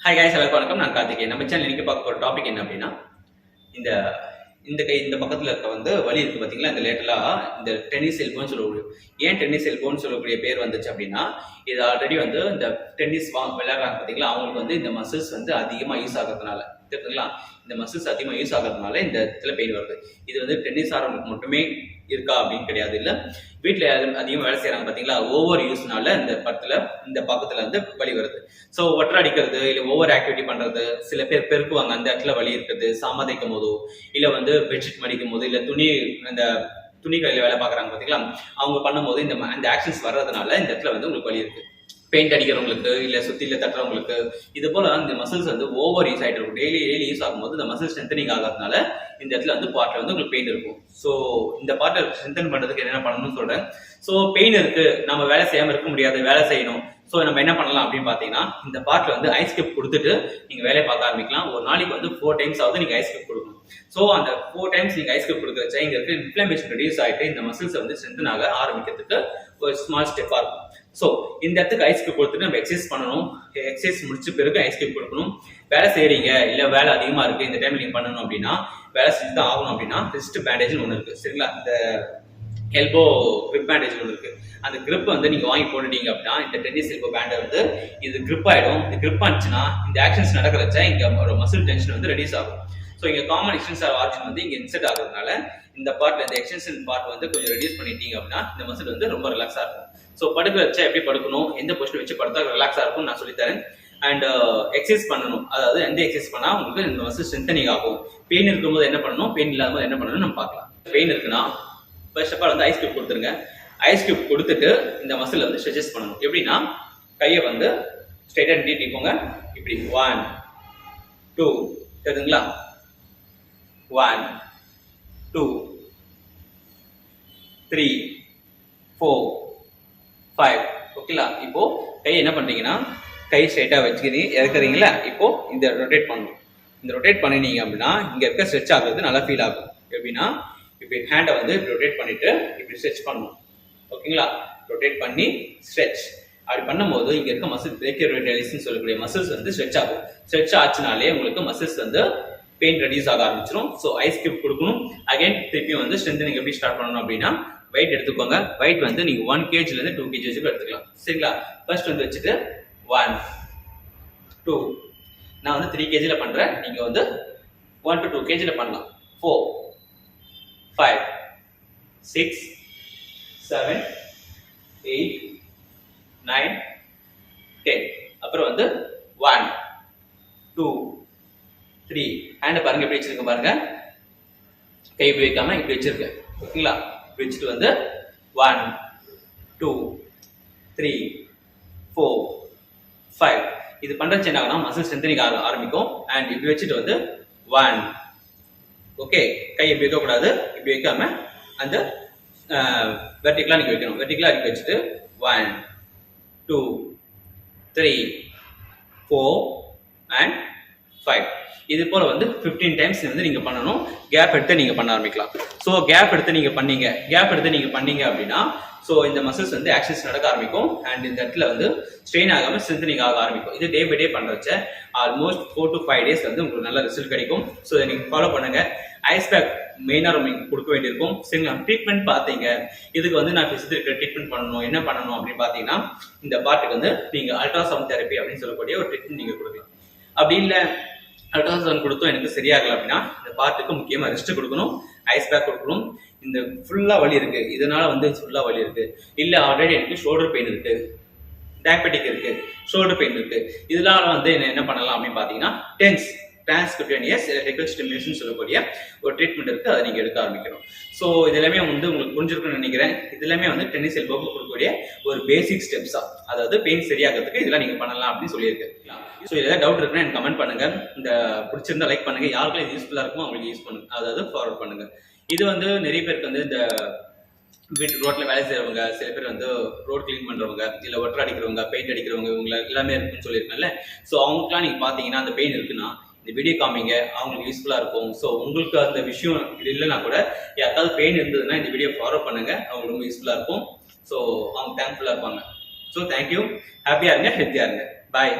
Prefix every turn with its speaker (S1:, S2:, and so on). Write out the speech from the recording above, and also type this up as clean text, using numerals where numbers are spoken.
S1: Hi guys எல்லாருக்கும் வணக்கம். நான் கார்த்திகேயன். நம்ம சேனல் இன்னைக்கு பார்க்க போற டாபிக் என்ன அப்படின்னா, இந்த இந்த கை இந்த பக்கத்துல இருக்க வலி இருக்கு பாத்தீங்களா, இந்த லேட்டரலா இந்த டென்னிஸ் எல்போன்னு சொல்லக்கூடிய, ஏன் டென்னிஸ் எல்போன்னு சொல்லக்கூடிய பேர் வந்துச்சு அப்படின்னா, இது ஆல்ரெடி இந்த டென்னிஸ் விளையாடுறாங்க பாத்தீங்களா, அவங்களுக்கு இந்த மசில்ஸ் அதிகமா யூஸ் ஆகிறதுனால, தெரியுதுங்களா, இந்த மசில்ஸ் அதிகமா யூஸ் ஆகிறதுனால இந்த இடத்துல பெயின் வருது. இது டென்னிஸ் ஆடுறவங்களுக்கு மட்டுமே இருக்கா அப்படின்னு கிடையாது. இல்ல வீட்டுல அதிகமா வேலை செய்யறாங்க பாத்தீங்களா, ஓவர் யூஸ்னால இந்த பக்கத்துல வலி வருது. ஸோ ஒற்றை அடிக்கிறது, இல்ல ஓவர் ஆக்டிவிட்டி பண்றது, சில பேர் பெருக்குவாங்க, அந்த இடத்துல வலி இருக்கிறது, சாமதைக்கும் போதோ, இல்ல பெட்ஷீட் மடிக்கும் போது, இல்ல துணி கடையில வேலை பாக்குறாங்க பாத்தீங்களா, அவங்க பண்ணும்போது இந்த ஆக்ஷன்ஸ் வர்றதுனால இந்த இடத்துல உங்களுக்கு வலி இருக்கு. பெயிண்ட் அடிக்கிறவங்களுக்கு, இல்ல சுத்தில தட்டுறவங்களுக்கு, இது போல இந்த மசில்ஸ் ஓவர் யூஸ் ஆயிட்டு இருக்கும். டெய்லி யூஸ் ஆகும்போது இந்த மசில் ஸ்ட்ரென்தனிங் ஆகிறதுனால இந்த இடத்துல பார்ட்ல உங்களுக்கு பெயின் இருக்கும். ஸோ இந்த பார்ட்டை ஸ்ட்ரென்தன் பண்றதுக்கு என்ன பண்ணணும்னு சொல்றேன். ஸோ பெயின் இருக்கு, நம்ம வேலை செய்யாம இருக்க முடியாது, வேலை செய்யணும். ஸோ நம்ம என்ன பண்ணலாம் அப்படின்னு பாத்தீங்கன்னா, இந்த பார்ட்ல ஐஸ் கியூப் கொடுத்துட்டு நீங்க வேலையை பார்க்க ஆரம்பிக்கலாம். ஒரு நாளைக்கு 4 times ஆகுது நீங்க ஐஸ் கியூப் கொடுக்கணும். ஸோ அந்த 4 times நீங்க ஐஸ் கியூப் கொடுக்குறச்ச இங்க இருக்க இன்ஃப்ளமேஷன் ரெடியூஸ் ஆயிட்டு இந்த மசில்ஸ் ஸ்ட்ரென்தன் ஆக ஆரம்பிக்கிறதுக்கு ஒரு ஸ்மால் ஸ்டெப்பா இருக்கும். ஸோ இந்த இடத்துக்கு ஐஸ் கியூப் கொடுத்துட்டு நம்ம எக்ஸசைஸ் பண்ணணும். எக்ஸசைஸ் முடிச்ச பிறகு ஐஸ் கியூப் கொடுக்கணும். வேலை செய்யறீங்க, இல்ல வேலை அதிகமா இருக்கு, இந்த டைம்ல நீங்க பண்ணணும் அப்படின்னா, வேலை செஞ்சு தான் ஆகணும் அப்படின்னா, ரிஸ்ட் பேண்டேஜ் ஒன்று இருக்கு, சரிங்களா. இந்த எல்போ கிரிப் பேண்டேஜ் ஒன்று இருக்கு. அந்த கிரிப் நீங்க வாங்கி போட்டுட்டீங்க அப்படின்னா, இந்த டென்னிஸ் எல்போ பேண்டை இது கிரிப் ஆயிடும். இந்த கிரிப் ஆச்சுன்னா இந்த ஆக்ஷன்ஸ் நடக்கிறச்சா இங்க ஒரு மசில் டென்ஷன் ரெடியூஸ் ஆகும். ஸோ இங்க காமன் எக்ஸ்டென்ஷன் ஆர்ஜின் இங்க இன்செர்ட் ஆகுறதுனால இந்த பார்ட்ல இந்த எக்ஸ்டென்ஷன் பார்ட் கொஞ்சம் ரெடியூஸ் பண்ணிட்டீங்க அப்படின்னா இந்த மசில் ரொம்ப ரிலாக்ஸா இருக்கும். ஸோ படுக்க வச்சா எப்படி படுக்கணும், எந்த பொசிஷன் வச்சு படுத்தா ரிலாக்ஸா இருக்கும் நான் சொல்லித்தரேன். அண்ட் எக்ஸசைஸ் பண்ணணும். அதாவது எந்த எக்ஸசைஸ் பண்ணா உங்களுக்கு இந்த மசில் ஸ்ட்ரென்தனிங் ஆகும். பெயின் இருக்கும்போது என்ன பண்ணணும், பெயின் இல்லாத போது என்ன பண்ணணும் நம்ம பார்க்கலாம். பெயின் இருக்குன்னா first of all ice cube கொடுத்துருங்க. ஐஸ் கியூப் கொடுத்துட்டு இந்த மசில் ஸ்ட்ரெச்சஸ் பண்ணணும். எப்படின்னா, கையை ஸ்ட்ரைட்டா நீட்டிப்போங்க. இப்படி 1 2 தெரியுதுங்களா, 1 2 3 4 5. ஓகேங்களா. இப்போ கை என்ன பண்றீங்கன்னா, கை ஸ்ட்ரைட்டா வச்சுக்கிறீங்க, இறக்குறீங்களா. இப்போ இந்த ரொட்டேட் பண்ணணும். இந்த ரொட்டேட் பண்ணினீங்க அப்படின்னா இங்க இருக்க ஸ்ட்ரெச் ஆகுறது நல்லா ஃபீல் ஆகும். எப்படின்னா, இப்படி ஹேண்டை இப்படி ரொட்டேட் பண்ணிட்டு இப்படி ஸ்ட்ரெச் பண்ணணும். ஓகேங்களா. ரொட்டேட் பண்ணி ஸ்ட்ரெச் அப்படி பண்ணும்போது இங்க இருக்க மசில் பிரேக்கியோரேடியலிஸ்னு சொல்லக்கூடிய மசில்ஸ் ஸ்ட்ரெச் ஆகும். ஸ்ட்ரெச் ஆச்சுனாலே உங்களுக்கு மசில்ஸ் பெயின் ரெடியூஸ் ஆக ஆரம்பிச்சிடும். ஸோ ஐஸ் கியூப் கொடுக்கணும். அகைன் திருப்பியும் ஸ்ட்ரென்தனிங் எப்படி ஸ்டார்ட் பண்ணணும் அப்படின்னா, வெயிட் எடுத்துக்கோங்க. வெயிட் நீங்க 1 kg ல இருந்து 2 kg வரைக்கும் எடுத்துக்கலாம், சரிங்களா. ஃபர்ஸ்ட் வச்சுட்டு 1 2, நான் 3 kg ல பண்றேன். நீங்க 1 to 2 kg ல பண்ணலாம். 4 5 6 7 8 9 10. அப்புறம் 1 2 3. ஹேண்ட் பாருங்க எப்படி வச்சிருக்க பாருங்க. கை இப்படி வைக்காம இப்படி வச்சிருக்கேன். ஓகேங்களா. வச்சுட்டு 1 2 3 4 5. இது பண்றச்சு என்ன ஆகும்னா மசில் ஸ்ட்ரென்தனிங் ஆக ஆரம்பிக்கும். அண்ட் இப்படி வச்சுட்டு 1. ஓகே. கை இப்படி வைக்க கூடாது, இப்படி வைக்காம அந்த வெர்டிகலா நீங்க வைக்கணும். வெர்டிகலா இப்படி வச்சுட்டு 1 2 3 4 and 5. இது போல 15 times நீங்க பண்ணணும். கேப் எடுத்து நீங்க பண்ண ஆரம்பிக்கலாம். ஸோ கேப் எடுத்து நீங்க பண்ணீங்க அப்படின்னா, ஸோ இந்த மசில்ஸ் ஆக்ஷன்ஸ் நடக்க ஆரம்பிக்கும். அண்ட் இந்த இடத்துல ஸ்ட்ரெயின் ஆகாம ஸ்ட்ரென்தனிங் ஆக ஆரம்பிக்கும். இது டே பை டே பண்றச்ச ஆல்மோஸ்ட் 4 to 5 days உங்களுக்கு நல்ல ரிசல்ட் கிடைக்கும். ஸோ இதை நீங்க ஃபாலோ பண்ணுங்க. ஐஸ் பேக் மெயினா ரொம்ப கொடுக்க வேண்டியிருக்கும், சரிங்களா. ட்ரீட்மெண்ட் பார்த்தீங்க, இதுக்கு நான் பிசியோதெரபி ட்ரீட்மெண்ட் பண்ணணும். என்ன பண்ணணும் அப்படின்னு பார்த்தீங்கன்னா, இந்த பார்ட்டுக்கு நீங்க அல்ட்ராசவுண்ட் தெரப்பி அப்படின்னு சொல்லக்கூடிய ஒரு ட்ரீட்மெண்ட் நீங்க கொடுக்கலாம். அப்படி இல்லை அல்ட்ராசவுண்ட் கொடுத்தோம் எனக்கு சரியாகல அப்படின்னா, இந்த பார்ட்டுக்கு முக்கியமா ரெஸ்ட் கொடுக்கணும், ஐஸ் பேக் கொடுக்கணும். இந்த ஃபுல்லா வலி இருக்கு, இதனால ஃபுல்லா வலி இருக்கு, இல்ல ஆல்ரெடி எனக்கு ஷோல்டர் பெயின் இருக்கு, டயபெட்டிக் இருக்கு, ஷோல்டர் பெயின் இருக்கு, இதனால என்ன பண்ணலாம் அப்படின்னு பாத்தீங்கன்னா, டிரான்ஸ்குட்டேனியஸ் எலக்ட்ரிக்கல் ஸ்டிமுலேஷன் சொல்லக்கூடிய ஒரு ட்ரீட்மெண்ட் இருக்கு. அதை நீங்க எடுக்க ஆரம்பிக்கணும். ஸோ இது எல்லாமே உங்களுக்கு புரிஞ்சிருக்குன்னு நினைக்கிறேன். இது எல்லாமே டென்னிஸ் எல்போக்கு கொடுக்கக்கூடிய ஒரு பேசிக் ஸ்டெப்ஸா, அதாவது பெயின் சரியாகிறதுக்கு இதெல்லாம் நீங்க பண்ணலாம் அப்படின்னு சொல்லியிருக்கேன். ஸோ ஏதாவது டவுட் இருக்குன்னா எனக்கு கமெண்ட் பண்ணுங்க. இந்த பிடிச்சிருந்தா லைக் பண்ணுங்க. யாருக்கும் இது யூஸ்ஃபுல்லா இருக்குமோ அவங்களுக்கு யூஸ் பண்ணுங்க, அதாவது ஃபார்வர்ட் பண்ணுங்க. இது நிறைய பேருக்கு இந்த வீட்டு ரோட்ல வேலை செய்யறவங்க, சில பேர் ரோட் கிளீன் பண்றவங்க, இல்ல ஒட்டர் அடிக்கிறவங்க, பெயிண்ட் அடிக்கிறவங்க, இவங்க எல்லாமே இருக்குன்னு சொல்லியிருக்கேன்ல. ஸோ அவங்களுக்குலாம் நீங்க பாத்தீங்கன்னா அந்த பெயின் இருக்குன்னா இந்த வீடியோ காமிங்க, அவங்களுக்கு யூஸ்ஃபுல்லா இருக்கும். ஸோ உங்களுக்கு அந்த விஷயம் இது இல்லைன்னா கூட யாருக்காவது பெயின் இருந்ததுன்னா இந்த வீடியோ ஃபாலோ பண்ணுங்க, அவங்களுக்கு ரொம்ப யூஸ்ஃபுல்லா இருக்கும். ஸோ அவங்க தேங்க்ஃபுல்லா இருப்பாங்க. So thank you. ஹாப்பியா இருங்க, ஹெல்த்தியா இருங்க. பாய்.